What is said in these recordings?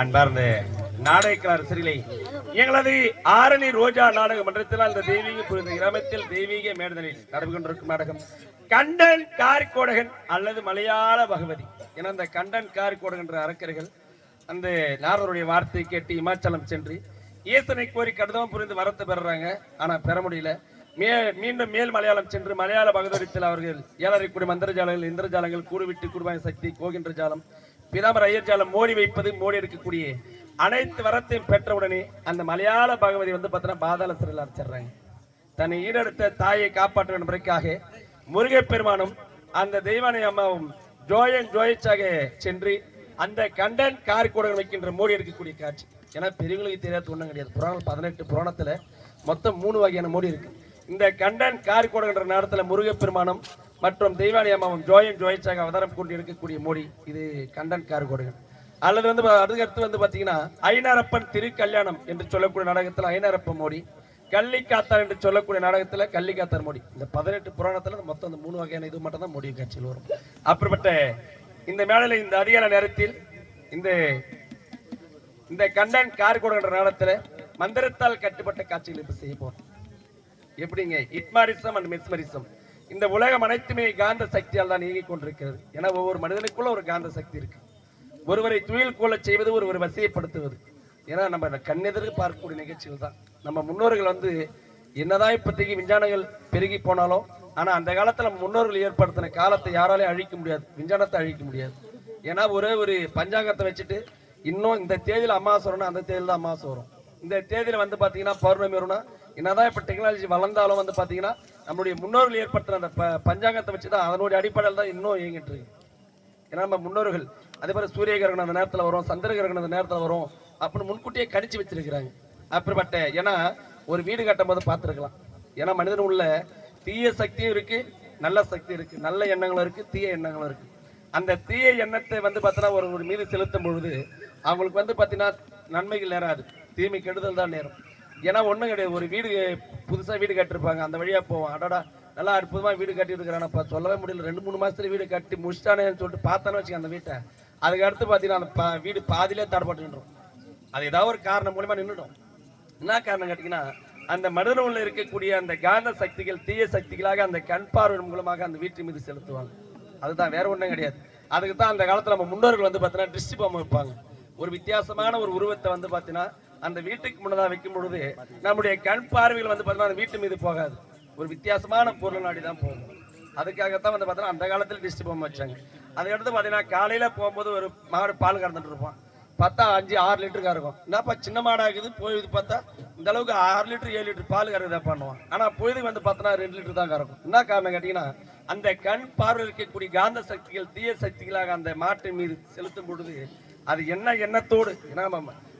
அன்பார்ந்த நாடக அரசர்களே, எங்களது ஆரணி ரோஜா நாடக மன்றத்தில் அந்த தெய்வீக கிராமத்தில் தெய்வீக மேடனில் நடைபெற்றிருக்கும் நாடகம் கண்டன் காரிக்கோடகன் அல்லது மலையாள பகவதி என அந்த கண்டன் காரிக்கோடகன் என்ற அரக்கர்கள் அந்த நாரதருடைய வார்த்தையை கேட்டு இமாச்சலம் சென்று ஈசனை கோரி கடிதம் புரிந்து வரத்தை பெறுறாங்க. ஆனா பெற முடியல. மீண்டும் மேல் மலையாளம் சென்று மலையாள பகவதத்தில் அவர்கள் ஏழரை கூடிய மந்திரஜாலங்கள் இந்திரஜாலங்கள் கூடுவிட்டு குடும்ப சக்தி கோகின்ற ஜாலம் பிதாமர் ஐயர் ஜாலம் மோடி வைப்பது மோடி இருக்கக்கூடிய அனைத்து வரத்தையும் பெற்றவுடனே அந்த மலையாள பகவதி வந்து பார்த்தீங்கன்னா பாதாள சிறையில் அடைச்சிடுறாங்க. தன்னை ஈடெடுத்த தாயை காப்பாற்ற என்பதற்காக முருகப்பெருமானும் அந்த தெய்வானை அம்மாவும் ஜோயச்சாக சென்று அந்த கண்டன் காரிக்கோடகன் வைக்கின்ற மோடி இருக்கக்கூடிய காட்சி. ஏன்னா பெரியவங்களுக்கு தெரியாத ஒன்றும் கிடையாது. புராணம் 18 புராணத்துல மொத்தம் 3 வகையான மோடி இருக்கு. இந்த கண்டன் காரிக்கோடகன்ற நேரத்தில் முருகப்பெருமானும் மற்றும் தெய்வானி அம்மாவும் ஜோயச்சாக அவதாரம் கொண்டு இருக்கக்கூடிய மோடி இது கண்டன் காரிக்கோடகன். அல்லது வந்து அதுக்கடுத்து வந்து பாத்தீங்கன்னா ஐநாரப்பன் திருக்கல்யாணம் என்று சொல்லக்கூடிய நாடகத்தில் ஐநாரப்பன் மோடி, கள்ளிக்காத்தார் என்று சொல்லக்கூடிய நாடகத்தில் கள்ளிக்காத்தார் மோடி. இந்த 18 புராணத்துல மொத்தம் இந்த 3 வகையான இது மட்டும் தான் மோடி காட்சியில் வரும். அப்படிப்பட்ட இந்த மேடையில் இந்த அதிகார நேரத்தில் இந்த கண்டன் காரிக்கோடகன்ற நேரத்தில் மந்திரத்தால் கட்டுப்பட்ட காட்சிகள் இப்ப செய்ய போறோம். எப்படிங்க? இட்மாரிசம் அண்ட் மெஸ்மரிசம். இந்த உலகம் அனைத்துமே காந்த சக்தியால் தான் இயங்கிக் கொண்டிருக்கிறது. ஏன்னா ஒவ்வொரு மனிதனுக்குள்ள ஒரு காந்த சக்தி இருக்கு. ஒருவரை துயில் கொள்ள செய்வது, ஒருவரை வசியப்படுத்துவது. ஏன்னா நம்ம கண்ணெதிர்க்கு பார்க்கக்கூடிய நிகழ்ச்சிகள் தான். நம்ம முன்னோர்கள் வந்து என்னதான் இப்போதைக்கு விஞ்ஞானங்கள் பெருகி போனாலும், ஆனா அந்த காலத்துல நம்ம முன்னோர்கள் ஏற்படுத்தின காலத்தை யாராலையும் அழிக்க முடியாது, விஞ்ஞானத்தை அழிக்க முடியாது. ஏன்னா ஒரு பஞ்சாங்கத்தை வச்சுட்டு இன்னும் இந்த தேதியில அமாவாசை வரணும், அந்த தேதியில தான் அமாவாசை வரும். இந்த தேதியில வந்து பாத்தீங்கன்னா பௌர்ணமி வரும்னா, என்னதான் இப்ப டெக்னாலஜி வளர்ந்தாலும் வந்து பாத்தீங்கன்னா நம்மளுடைய முன்னோர்கள் ஏற்படுத்துற அந்த பஞ்சாங்கத்தை வச்சுதான் அதனுடைய அடிப்படையில் தான் இன்னும் இயங்கிட்டு இருக்கு. ஏன்னா நம்ம முன்னோர்கள் அதே மாதிரி சூரிய கிரகணம் அந்த நேரத்தில் வரும், சந்திர கிரகணம் அந்த நேரத்தில் வரும் அப்படின்னு முன்கூட்டியே கணிச்சு வச்சிருக்கிறாங்க. அப்படிப்பட்ட ஏன்னா ஒரு வீடு கட்டும் போது பார்த்துருக்கலாம். ஏன்னா மனிதன் உள்ள தீய சக்தியும் இருக்கு, நல்ல சக்தி இருக்கு. நல்ல எண்ணங்களும் இருக்கு, தீய எண்ணங்களும் இருக்கு. அந்த தீய எண்ணத்தை வந்து பார்த்தீங்கன்னா ஒரு மீது செலுத்தும் பொழுது அவங்களுக்கு வந்து பார்த்தீங்கன்னா நன்மைகள் நேராது, தீமை கெடுதல் தான் நேரம். ஏன்னா ஒன்றும் கிடையாது. ஒரு வீடு புதுசாக வீடு கட்டிருப்பாங்க, அந்த வழியாக போவோம். அடடா நல்லா அற்புதமாக வீடு கட்டி இருக்கிறானப்பா, சொல்லவே முடியல, 2-3 மாதத்துல வீடு கட்டி முடிச்சிட்டானேன்னு சொல்லிட்டு பார்த்தானே வச்சுக்க அந்த வீட்டை. அதுக்கு அடுத்து பார்த்தீங்கன்னா அந்த வீடு பாதியிலே தடப்பட்டுன்றோம். அது ஏதாவது ஒரு காரணம் மூலமா நின்றுடும். என்ன காரணம் கேட்டீங்கன்னா அந்த மனிதனுள்ள இருக்கக்கூடிய அந்த காந்த சக்திகள் தீய சக்திகளாக அந்த கண் பார்வை மூலமாக அந்த வீட்டின் மீது செலுத்துவாங்க. அதுதான், வேற ஒன்றும் கிடையாது. அதுக்கு தான் அந்த காலத்தில் நம்ம முன்னோர்கள் வந்து பார்த்தீங்கன்னா திருஷ்டி பொம்மை வைப்பாங்க. ஒரு வித்தியாசமான ஒரு உருவத்தை வந்து பார்த்தீங்கன்னா அந்த வீட்டுக்கு முன்னதாக வைக்கும் பொழுது நம்முடைய கண் பார்வைகள் வந்து பார்த்தீங்கன்னா அந்த வீட்டு மீது போகாது, ஒரு வித்தியாசமான பொருள் நாடி தான் போகும். அதுக்காகத்தான் வந்து பார்த்தீங்கன்னா அந்த காலத்தில் திருஷ்டி பொம்மை வச்சாங்க. அதுக்கடுத்து பார்த்தீங்கன்னா காலையில போகும்போது ஒரு மாடு பால் கறந்துட்டு இருப்பான். பார்த்தா 5-6 லிட்டருக்கா இருக்கும். என்னப்பா சின்ன மாடாகுது, போயுது பார்த்தா இந்த அளவுக்கு 6 லிட்டர் 7 லிட்டர் பால் கறக்குதா பண்ணுவான். ஆனா பொழுதுக்கு வந்து பார்த்தோன்னா 2 லிட்டர் தான் கறக்கும். என்ன காரணம் கேட்டீங்கன்னா அந்த கண் பார்வை இருக்கக்கூடிய காந்த சக்திகள் தீய சக்திகளாக அந்த மாட்டின் மீது செலுத்தும் பொழுது அது என்ன எண்ணத்தோடு, ஏன்னா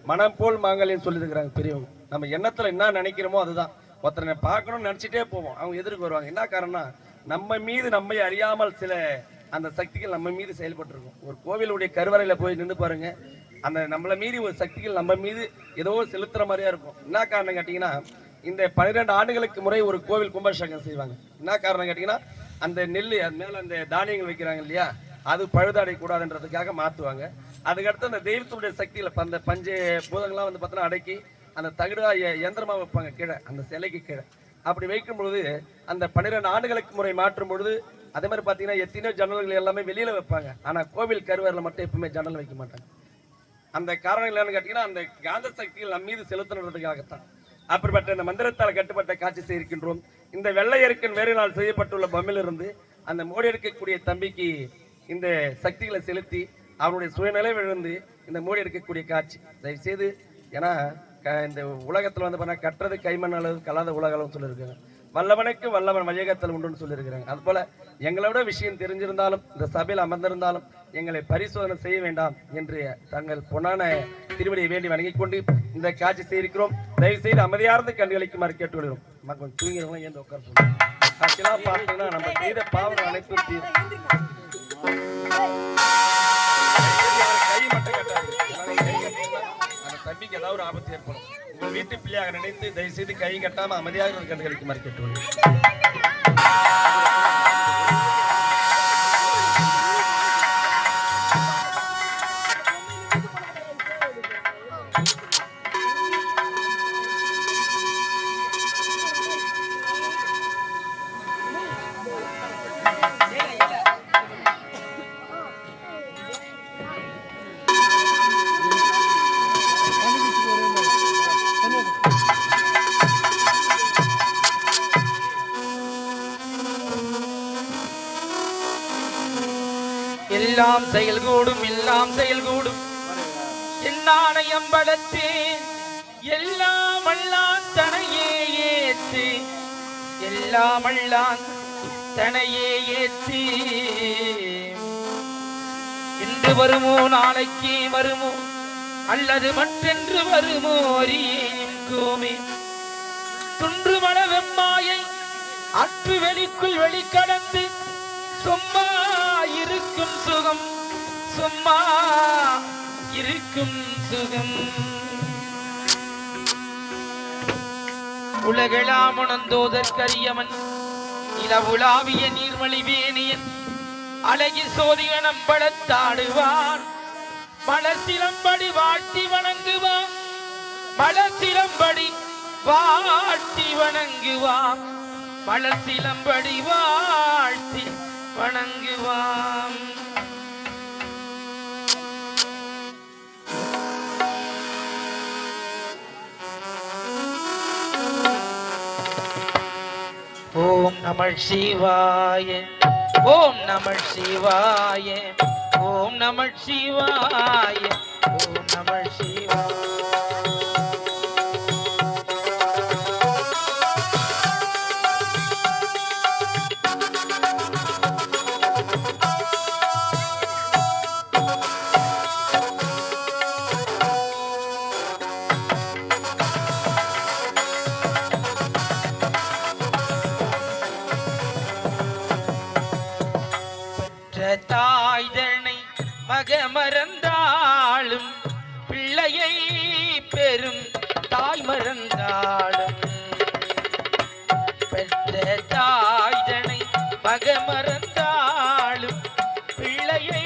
மனம் போல் மாங்கல்யம் சொல்லியிருக்கிறாங்க பெரியவங்க. நம்ம எண்ணத்துல என்ன நினைக்கிறோமோ அதுதான். ஒருத்தரை பார்க்கணும்னு நினைச்சிட்டே போவோம், அவங்க எதிர்க்கு வருவாங்க. என்ன காரணம்னா நம்ம மீது நம்மை அறியாமல் சில அந்த சக்திகள் நம்ம மீது செயல்பட்டு இருக்கும். ஒரு கோவிலுடைய கருவறையில போய் நின்று பாருங்க, அந்த நம்மளை மீறி ஒரு சக்திகள் நம்ம மீது ஏதோ செலுத்துற மாதிரியா இருக்கும். என்ன காரணம் கேட்டீங்கன்னா இந்த 12 ஆண்டுகளுக்கு முறை ஒரு கோவில் கும்பாபிஷேகம் செய்வாங்க. என்ன காரணம் கேட்டீங்கன்னா அந்த நெல் அது மேல அந்த தானியங்கள் வைக்கிறாங்க இல்லையா, அது பழுதடை கூடாதுன்றதுக்காக மாத்துவாங்க. அதுக்கடுத்து அந்த தெய்வத்துடைய சக்தியில அந்த பஞ்ச பூதங்கள்லாம் வந்து பார்த்தோன்னா அடக்கி அந்த தகுடா யந்திரமா வைப்பாங்க கீழே, அந்த சிலைக்கு கீழே. அப்படி வைக்கும் பொழுது அந்த 12 ஆண்டுகளுக்கு முறை மாற்றும் பொழுது அதே மாதிரி பார்த்தீங்கன்னா எத்தனையோ ஜன்னல்கள் எல்லாமே வெளியில வைப்பாங்க. ஆனா கோவில் கருவறையில் மட்டும் எப்பவுமே ஜன்னல் வைக்க மாட்டாங்க. அந்த காரணம் என்னன்னு கேட்டீங்கன்னா அந்த காந்த சக்திகள் நம் மீது செலுத்துறதுக்காகத்தான். அப்படிப்பட்ட இந்த மந்திரத்தால் கட்டுப்பட்ட காட்சி செய்திருக்கின்றோம். இந்த வெள்ளையருக்கன் வேறு நாள் செய்யப்பட்டுள்ள பொம்மையிலிருந்து அந்த மோடி எடுக்கக்கூடிய தம்பிக்கு இந்த சக்திகளை செலுத்தி அவனுடைய சுயநிலை விழுந்து இந்த மோடி எடுக்கக்கூடிய காட்சி தயவு செய்து. ஏன்னா இந்த உலகத்துல வந்து பார்த்தா கட்டுறது கைமண் அளவு கலாத உலகம் சொல்லியிருக்காங்க. வல்லவனுக்கு வல்லவன் வையகத்தில் உண்டுன்னு சொல்லியிருக்கிறாங்க. அது போல எங்களை விட விஷயம் தெரிஞ்சிருந்தாலும் இந்த சபையில் அமர்ந்திருந்தாலும் எங்களை பரிசோதனை செய்ய வேண்டாம் என்று தங்கள் பொன்னான திருவடியை வேண்டி வணங்கிக் கொண்டு இந்த காட்சி செய்திருக்கிறோம். தயவு செய்து அமைதியார்ந்து கண்டுகளிக்குமாறு கேட்டுவிடுகிறோம். மக்கள் தூங்கிறவங்க ஏன் உட்கார சொல்லுங்க. பார்த்தீங்கன்னா நம்ம செய்த பாவம் அனைத்தும் தீரும். கை மட்டும் கட்டாது, அந்த தம்பிக்கு ஏதாவது ஒரு ஆபத்து ஏற்படும். உங்கள் வீட்டு பிள்ளையாக நினைத்து தயவு செய்து கை கட்டாம அமைதியாக கண்டுகளிக்குமாறு கேட்டுவிடுகிறோம். எல்லாம் செயல்கூடும் எல்லாம் செயல்கூடும் என்னாணயம் பலத்தே எல்லாம் அல்லான் தனையே ஏத்து எல்லாம் அல்லான் தனையே ஏத்து இன்று வருமோ நாளைக்கு வருமோ அல்லது மற்றென்று வருமோ அறியேன் கோமே துன்று மன வெம்மாயை அற்று வெளிக்குள் வெளிக்கடந்து சும்மா இருக்கும் சுகம் சும்மா இருக்கும் சுகம் உலகெல்லாம் உணர்ந்தோதற்கரியவன் நிலவுலாவிய நீர்மலி வேணியன் அழகி சோதிகனம் படத்தாடுவான் மலசிலம்படி வாழ்த்தி வணங்குவான் மலசிலம்படி வாழ்த்தி வணங்குவான் மலசிலம்படி வாழ்த்தி வணங்குவான் ஓம் நம சிவாய ஓம் நம சிவாய ஓம் நம சிவாய ஓம் நம சிவாய தாய்தனை மகமறந்தாளும் பிள்ளையை பெரும் தாய் மறந்தாளும் பெற்ற தாய்தனை மகமறந்தாளும் பிள்ளையை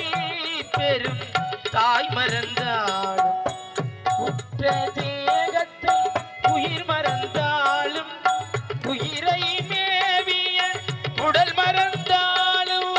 பெரும் தாய் மறந்தாளும் உற்ற தேகத்தை உயிர் மறந்தாளும் உயிரை மேவிய உடல் மறந்தாலும்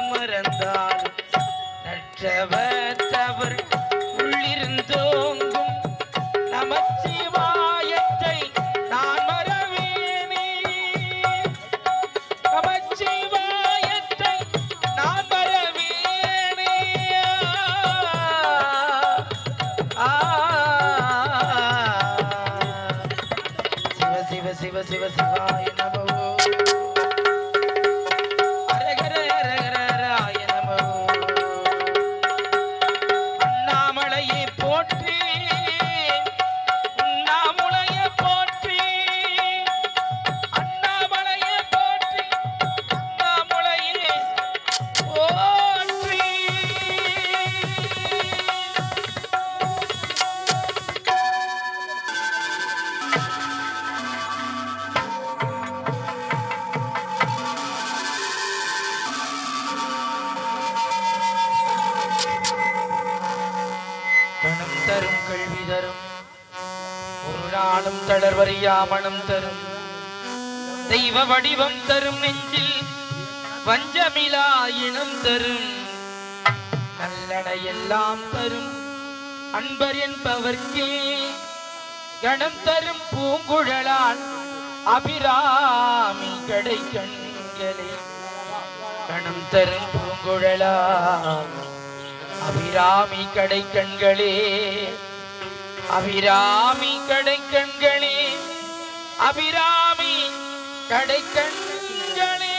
மறந்தால் நற்றவர் தவர் உள்ளிருந்தோங்கும் நமச்சிவாயத்தை நான் மறவேனே நமச்சிவாயத்தை நான் மறவேனே சிவ சிவ சிவ சிவ சிவாய நமோ தரும் கல்வி தரும் ஒரு நாளும் தளர்வறியா மனம் தரும் தெய்வ வடிவம் தரும் நெஞ்சில் வஞ்சமிலா இனம் தரும் நல்லடை எல்லாம் தரும் அன்பர் என்பவர்க்கே கணம் தரும் பூங்குழலால் அபிராமி கடை கண்களே கணம் தரும் பூங்குழலால் அபிராமி கடை கண்களே அபிராமி கடை கண்களே அபிராமி கடை கண்களே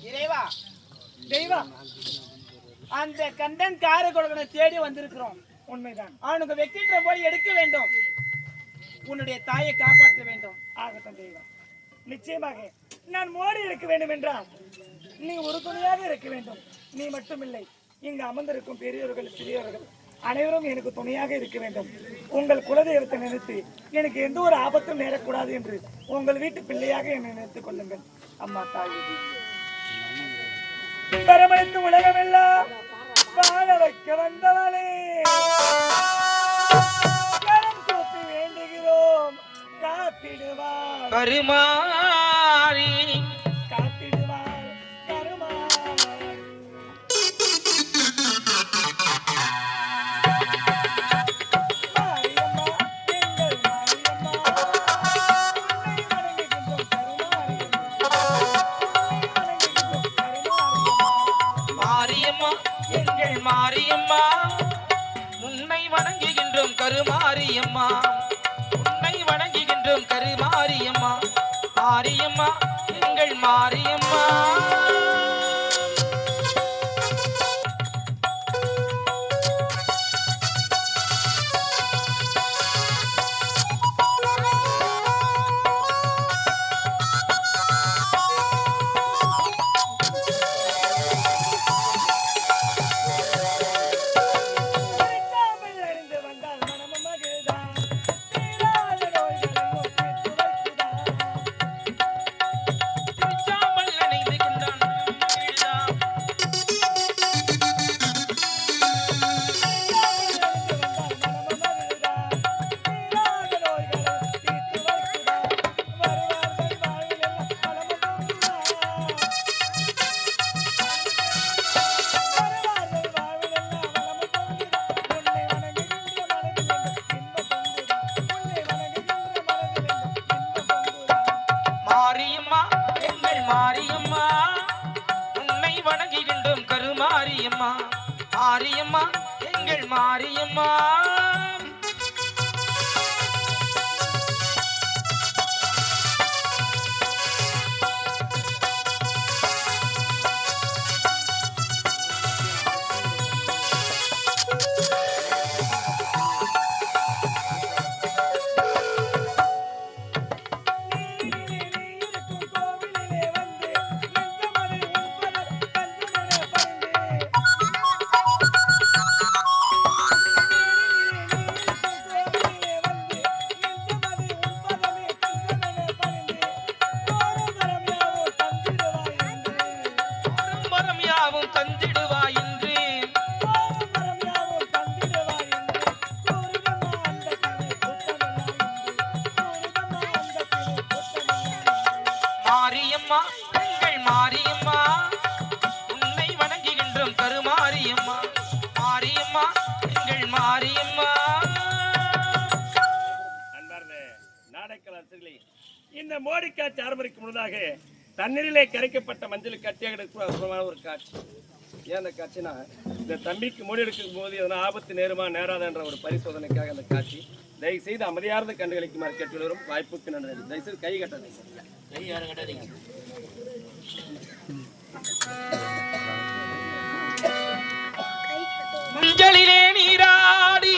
இறைவா தெய்வா அந்த கண்டன் கார கொடுக்கனை தேடி வந்திருக்கிறோம். உண்மைதான். அவனுக்கு வெற்றின்ற போய் எடுக்க வேண்டும். உன்னுடைய தாயை காப்பாற்ற வேண்டும். ஆகட்டும் தெய்வா, நிச்சயமாக நான் மோடி இருக்க வேண்டும் என்றால் நீ ஒரு துணையாக இருக்க வேண்டும். நீ மட்டுமில்லை, இங்கு அமர்ந்திருக்கும் பெரியவர்கள் சிறியவர்கள் அனைவரும் எனக்கு துணையாக இருக்க வேண்டும். உங்கள் குலதெய்வத்தை நினைத்து எனக்கு எந்த ஒரு ஆபத்தும் நேரக்கூடாது என்று உங்கள் வீட்டு பிள்ளையாக என்னை நினைத்துக் கொள்ளுங்கள். அம்மா தாய் பரமளித்து உலகமெல்லாம் வாழ வைக்க வந்தவளே, கரம் தூக்கி வேண்டுகிறோம், காத்திடுவார் கருமாரி காத்திடுவார் கருமாரி. மாரியம்மா, எங்கள் மாரியம்மா, உன்னை வணங்குகின்றோம் கருமாரியம்மா, உன்னை வணங்குகின்றோம் கருமாரியம்மா. மாரியம்மா, எங்கள் மாரியம்மா, உன்னை வணங்குகின்றோம் கருமாரியம்மா. மாரியம்மா, எங்கள் மாரியம்மா. திருச்சாமல் அறிந்து வந்தால் மனமும் மகிழ்தான், தீராத நோய்களையும் தீர்த்து வைக்குதான். திருச்சாமல் அணைந்து கொண்டான் மகிழ்தான். மாரியம்மா, எங்கள் மாரியம்மா, உன்னை வணங்குகின்றோம் கருமாரியம்மா. மாரியம்மா, எங்கள் மாரியம்மா. மரம் யாவும் தந்திடுவாய் என்று மாரியம்மா, எங்கள் மாரியம்மா, உன்னை வணங்குகின்றோம் கருமாரியம்மா. மாரியம்மா, எங்கள் மாரியம்மா. அன்பார்ந்த நாடக அரசுகளே, இந்த மோடி காட்சி ஆரம்பிக்கும் முன்னதாக தண்ணீரிலே கரைக்கப்பட்ட மஞ்சள் கட்டியாக எடுக்கிற அற்புதமான ஒரு காட்சி. ஏன் அந்த காட்சினா, இந்த தம்பிக்கு மோடி எடுக்கும் போது எதனா ஆபத்து நேருமா நேராதன்ற ஒரு பரிசோதனைக்காக அந்த காட்சி. தயவு செய்து அமைதியார்ந்த கண்டுகளிக்குமாறு கேட்டுள்ளோம். வாய்ப்புக்கு நன்றி. தயவு செய்து கை கட்டாதீங்க. கை யாரும் கட்டாதீங்க. மஞ்சளிலே நீராடி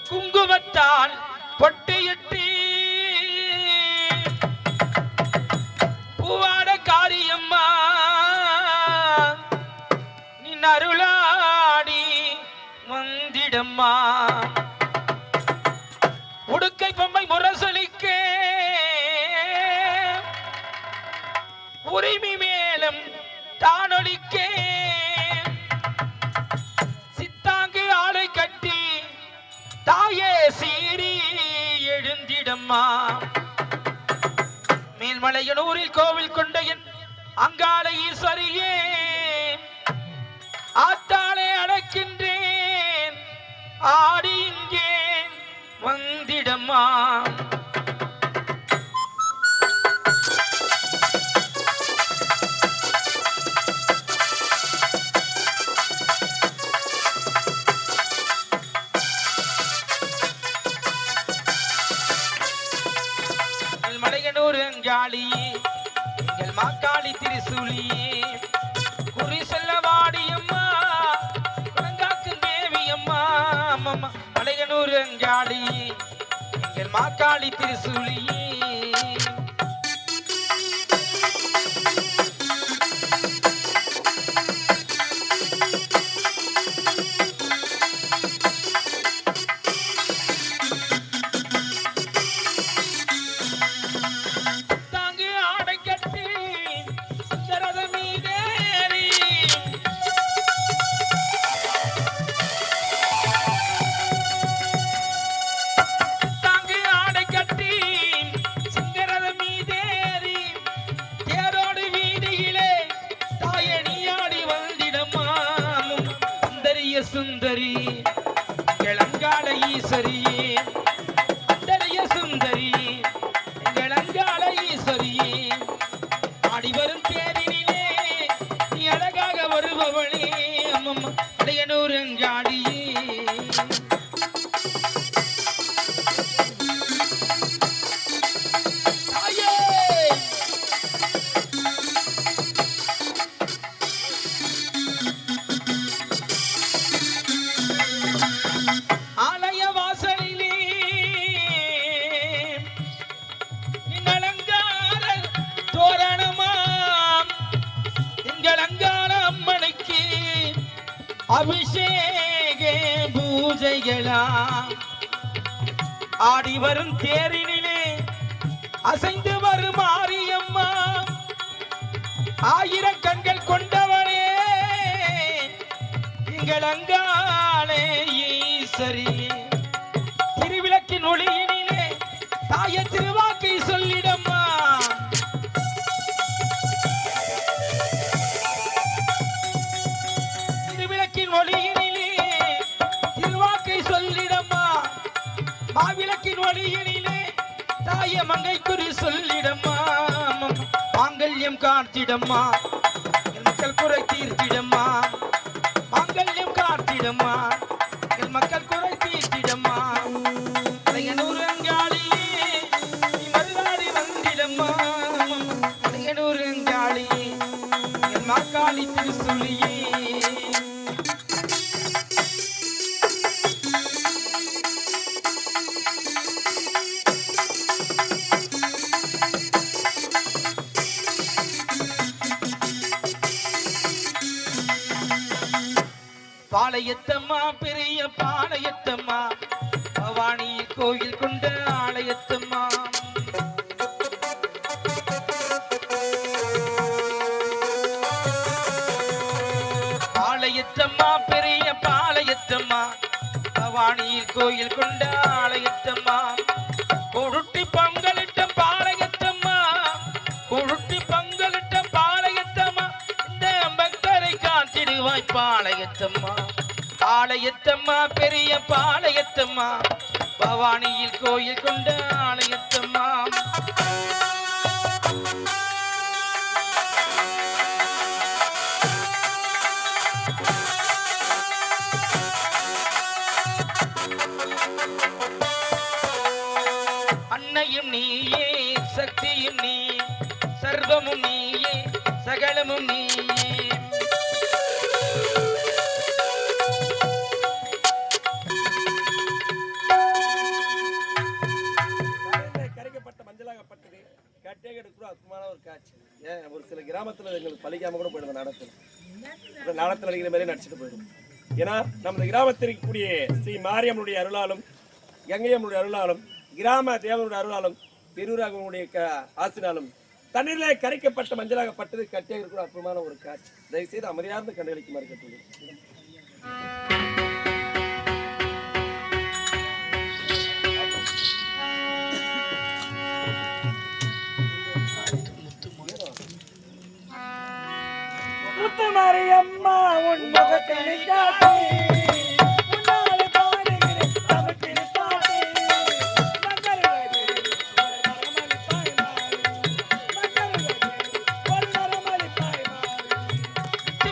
குங்குமத்தால் பொட்டியிட்டு பூவாட காரியம்மா நீ அருளாடி வந்திடம்மா. உடுக்கை பொம்மை முரசொலிக்க உரிமை மேலும் தானொலிக்க சித்தாங்கு ஆளை கட்டி தாயே சீரி எழுந்திடம்மா. மேல்மலையனூரில் கோவில் கொண்ட என் அங்காள ஈஸ்வரியே ஆத்தாளை அடக்கின்றேன் ஆடி இங்கே வந்திடம்மா. மலையனூர் அங்காளியே எங்கள் மாக்காளி திரிசூலியே குறி செல்ல வாடியம்மா குலங்காக்கு தேவியம்மா. அம்மம்மா மலையனூர் அங்காளியே எங்கள் எங்கள் மாக்காளி திருசூலியே சுந்தரி இளங்கால ஈஸ்வரியே அந்தரிய சுந்தரி இளங்கால ஈஸ்வரியே ஆடி வரும் தேரினிலே நீ அழகாக வருபவளே அம்மம்மா அடையனூரங்காடியே அபிஷேக பூஜைகளா ஆடி வரும் தேரினிலே அசைந்து வரும் மாரியம்மா ஆயிரம் கண்கள் கொண்டவளே எங்கள் அங்காளே ஈஸ்வரியே திருவிளக்கின் ஒளியினிலே தாய திருவாக்கை சொல்லிடம்மா ஒளியினிலே திருவாக்கை சொல்லிடம்மா மாவிளக்கின் ஒளியினிலே தாய மங்கை குறி சொல்லிடம்மா மாங்கல்யம் காத்திடம்மா என் மக்கள் குறை தீர்த்திடம்மா மாங்கல்யம் காத்திடம்மா என் மக்கள் குறை தீர்த்திடம்மா அடையனூர் அங்காளியே நீ மறுநாடி வந்திடம்மா அடையனூர் அங்காளியே என் மாக்காளி திருசூலியே பாளையத்தம்மா பெரிய பாளையத்தம்மா பவானி கோயில் கொண்ட ஆலயத்தம்மா பாளையத்தம்மா பெரிய பாளையத்தம்மா பவானி கோயில் கொண்ட ஆலயத்தம்மா கொழுட்டி பங்களிட்ட பாளையத்தம்மா கொழுட்டி பங்களிட்ட பாளையத்தம்மா இந்த பக்தரை காத்திடுவாய் பாளையத்தம்மா ஆலயத்தம்மா பெரிய பாளையத்தம்மா பவானியில் கோயில் கொண்ட ஆலயத்தம்மா அன்னையும் நீயே சக்தியும் நீ சர்வமும் நீயே சகலமும் நீயே ஒரு சில கிராமத்துல எங்களுக்கு பழிக்காம கூட போயிடும் நாடகத்தில் நடிக்கிற மாதிரி நடிச்சுட்டு போயிடும். ஏன்னா நமது கிராமத்தில் இருக்கக்கூடிய ஸ்ரீ மாரியம்மனுடைய அருளாலும் கங்கையம்மனுடைய அருளாலும் கிராம தேவனுடைய அருளாலும் பெரூராகனுடைய ஆசினாலும் தண்ணீரிலே கரைக்கப்பட்ட மஞ்சளாகப்பட்டது கட்டியாக இருக்கிற அற்புதமான ஒரு காட்சி. தயவுசெய்து அமைதியார்ந்து கண்டளிக்குமாறு கேட்டுள்ளது. மாரியம்மா உன் முகத்தை காட்டி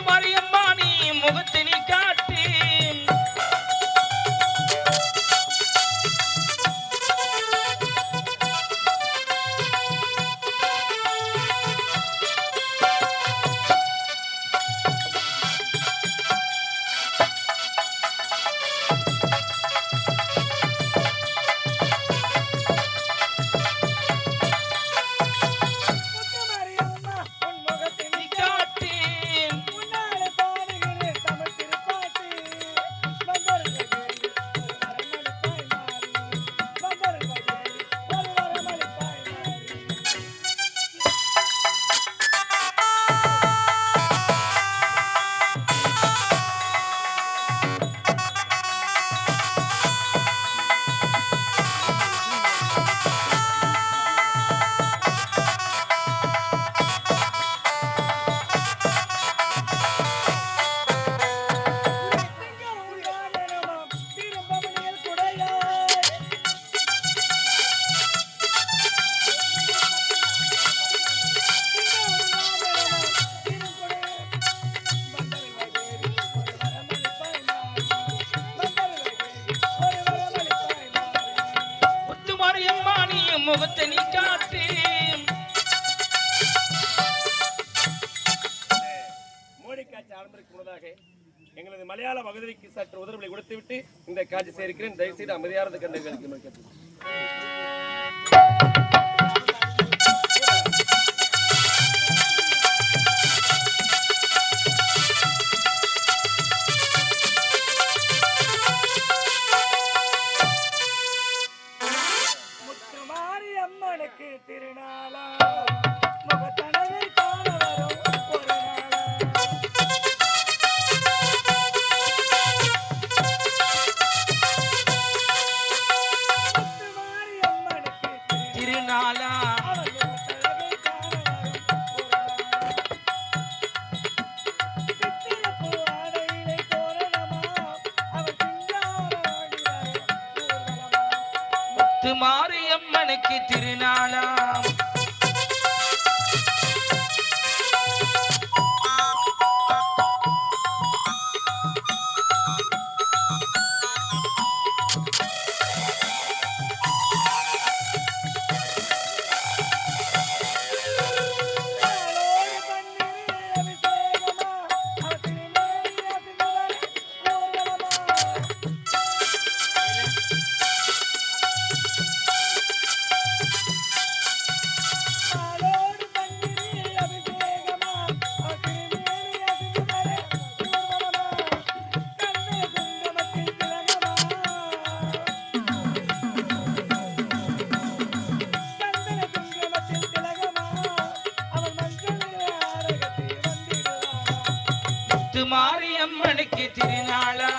மாரியம்மா நீ முகத்தை நீ காட்டி மலையாள பகுதிக்கு சற்று உதவிகளை கொடுத்துவிட்டு இந்த காட்சி சேர்க்கிறேன். தயவுசெய்து அமைதியானது கண்டுகளுக்கு திருநாளா முகத்தனவை காண வரும் ஒரு நாளா முத்துமாரி அம்மனுக்கு திருநாளா அவள் முகத்தனவை காண வரும் ஒரு நாளா சித்திரப்பூ ஆடையிலே தோரணமா அவள் சிங்கார ஊர்வலமா முத்து மாரியம்மனுக்கு திருநாளா மாரியம்மனுக்கு திருநாளா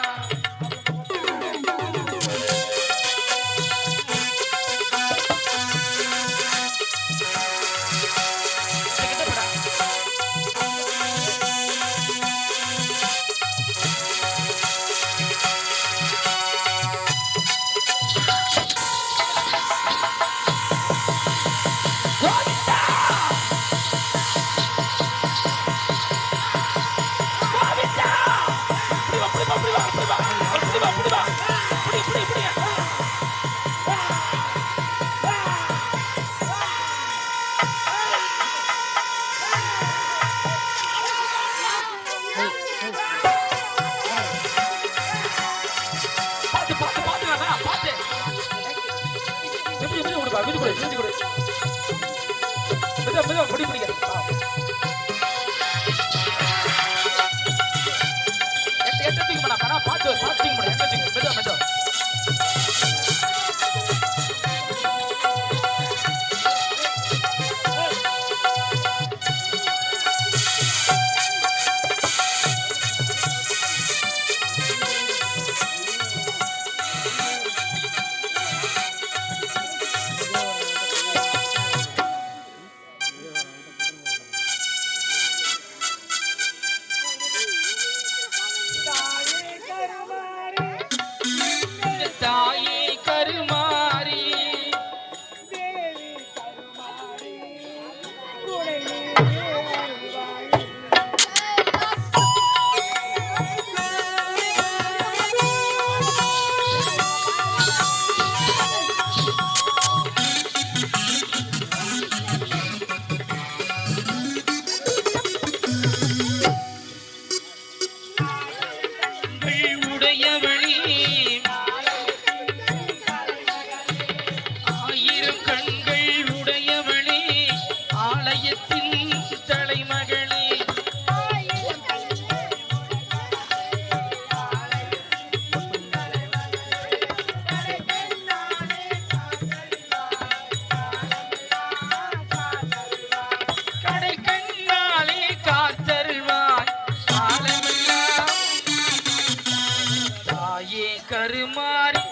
கருமாரி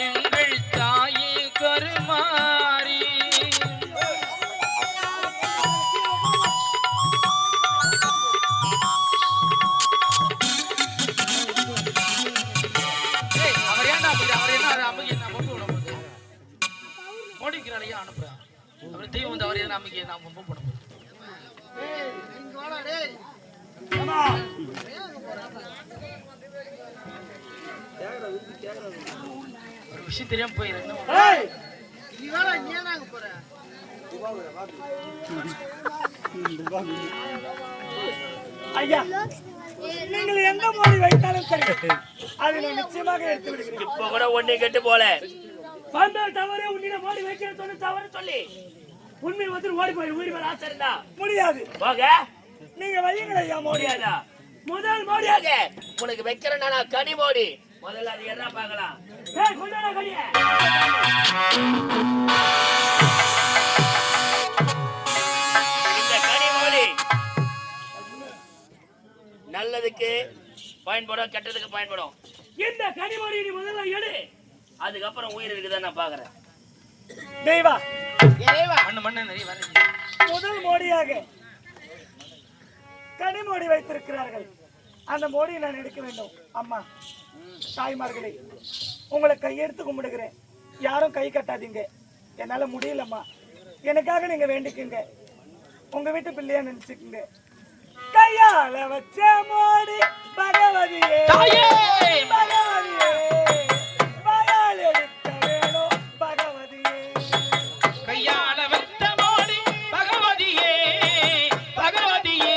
எங்கள் தாயே கருமாரி அவர் ஏன்டா அவர் என்ன அம்மைக்கு என்ன பொம்பு விடும்போது மோடிக்கிறாளையா அனுப்புறான் அவர் தெய்வம் வந்து அவர் என்ன அம்மைக்கு நான் பொம்பு போடும்போது ஒரு விஷயம் தெரியாம போயிரு ஐயா நீங்கள் எந்த மோடி வைத்தாலும் சரி அதை நான் நிச்சயமாக எடுத்து விடுகிறேன். இப்ப கூட ஒண்ணே கெட்டு போல வந்தால் தவறே உன்னிடம் மோடி வைக்கிறது சொன்ன தவறு சொல்லி உண்மை வந்து ஓடி போய் உயிர் மேல ஆசை இருந்தா முடியாது. போக நீங்க வையுங்கள் ஐயா மோடி. முடியாதா? முதல் மோடியாக உனக்கு வைக்கிறேன் நான் கனி மோடி. முதல்ல அது என்ன பார்க்கலாம். கொண்டாட கனிய இந்த கனி மோடி நல்லதுக்கு பயன்படும், கெட்டதுக்கு பயன்படும். இந்த கனி மோடி நீ முதல்ல எடு, அதுக்கப்புறம் உயிர் இருக்குதான் நான் பாக்குறேன். தெய்வா மண்ணு நிறைய வர முதல் மோடியாக கனிமோடி வைத்திருக்கிறார்கள். அந்த மோடியை நான் எடுக்க வேண்டும். அம்மா தாய்மார்களே, உங்களை கையெடுத்து கும்பிடுகிறேன். யாரும் கை கட்டாதீங்க, என்னால முடியலம்மா. எனக்காக நீங்க வேண்டிக்குங்க, உங்க வீட்டு பிள்ளையா நினைச்சுக்குங்க. கையால வச்ச மோடி பகவதியே பகவதியே பயால் எடுக்க வேணும் பகவதியே. கையால வைத்த மோடி பகவதியே பகவதியே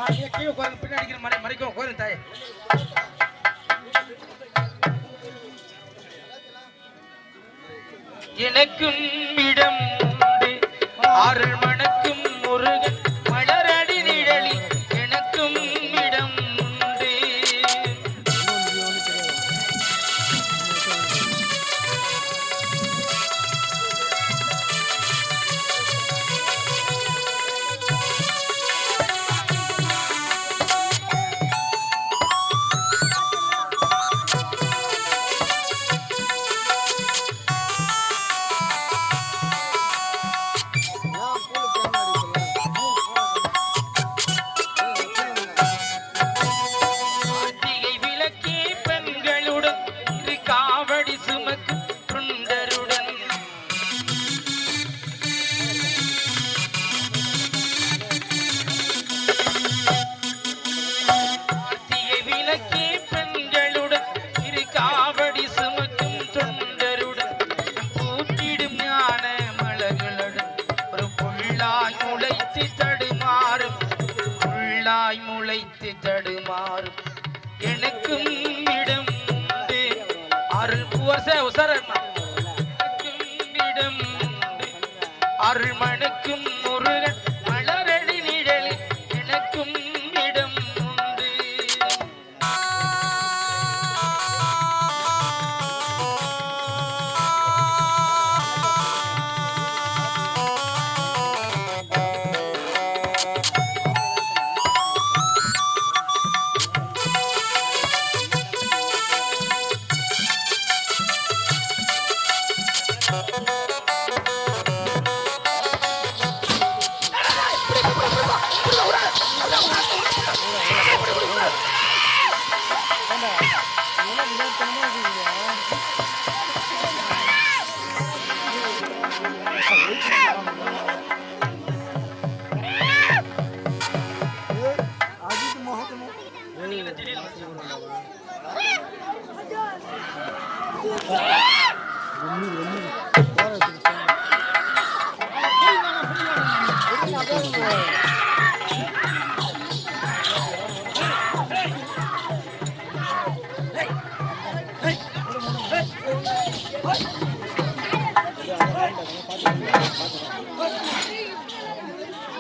கீழே உட்கார்ந்து பின்னாடி அடிக்கிற மாதிரி மறைக்கும் உட்காரு தாய். எனக்கும் இடம் உண்டு ஆறல் மணக்கும் முருகன் மலரடி நிழலில் எனக்கும் இடம் உண்டு. கார்த்திகை விளக்கே பெண்களுடன் இரு காவடி சுமக்கும் தொண்டருடன் கார்த்திகை விளக்கே பெண்களுடன் இரு காவடி சுமக்கும் தொண்டருடன் பூத்திடும் ஞான மலர்களுடன் ஒரு புள்ளாய் முளைத்து தடுமாறும் புள்ளாய் முளைத்து தடுமாறும் எனக்கும் இடம் உண்டு அருள் எனக்கும் இடம் உண்டு அருள் மணக்கும் முருகன் மலரடி நிழலில் எனக்கும் இடம் உண்டு.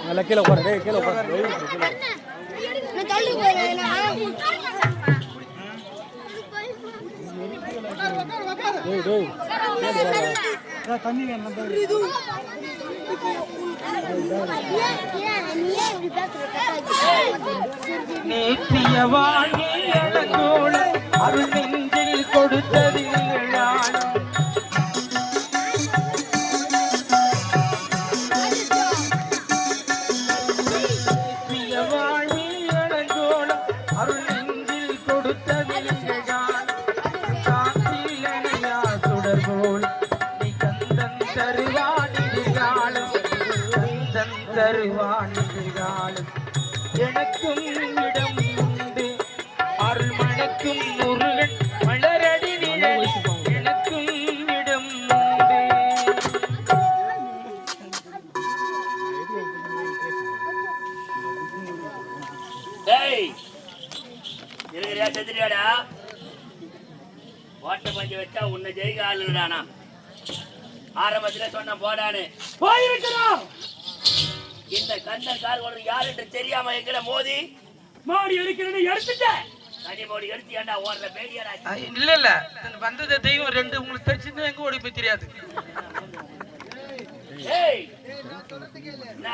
நல்லா கீழே உட்காரு, டேய் கீழே உட்காரு. நான் தள்ளி போறேன். டேய் டேய் தண்ணி வேணும். நேற்றிய வாழ்க்கையோட அருள் நெஞ்சில் கொடுத்தது நிகழான். நேற்றிய வாழ்க்கையோட அருள் நெஞ்சில் கொடுத்தது நிகழான். காற்றில் அணையா சுடர்போல் நீ கந்தன் தருவான் எதிர்காலம் கந்தன் தருவான் எதிர்காலம் எனக்கும் இடம் உண்டு அருள் மணக்கும் முருகன் மலரடி நிழலில் எனக்கும் இடம் உண்டு. டேய் இருக்கிறியா செத்துறியாடா? ஓட்ட பஞ்சு வச்சா உன்னை ஜெயிக்க ஆள் இல்லடானா? ஆரம்பத்துல சொன்ன போடான்னு போயிருக்கிறோம். இந்த கண்ணன் கால் கொண்டு யார் என்று தெரியாம எங்களை மோதி மாடி எடுக்கிறது எடுத்துட்டேன். தனி மோடி எடுத்து ஏன்டா ஓடுற பேடியாடா? இல்ல இல்ல வந்தது தெய்வம் ரெண்டு உங்களுக்கு தெரிச்சுன்னா எங்க ஓடி போய் தெரியாது. ஏய் என்ன?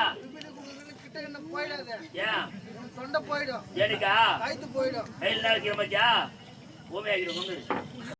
ஏன் தொண்டை போயிடும், எனக்கா காய்த்து போயிடும். எல்லாருக்கும் மச்சா பூமி ஆகிடும்.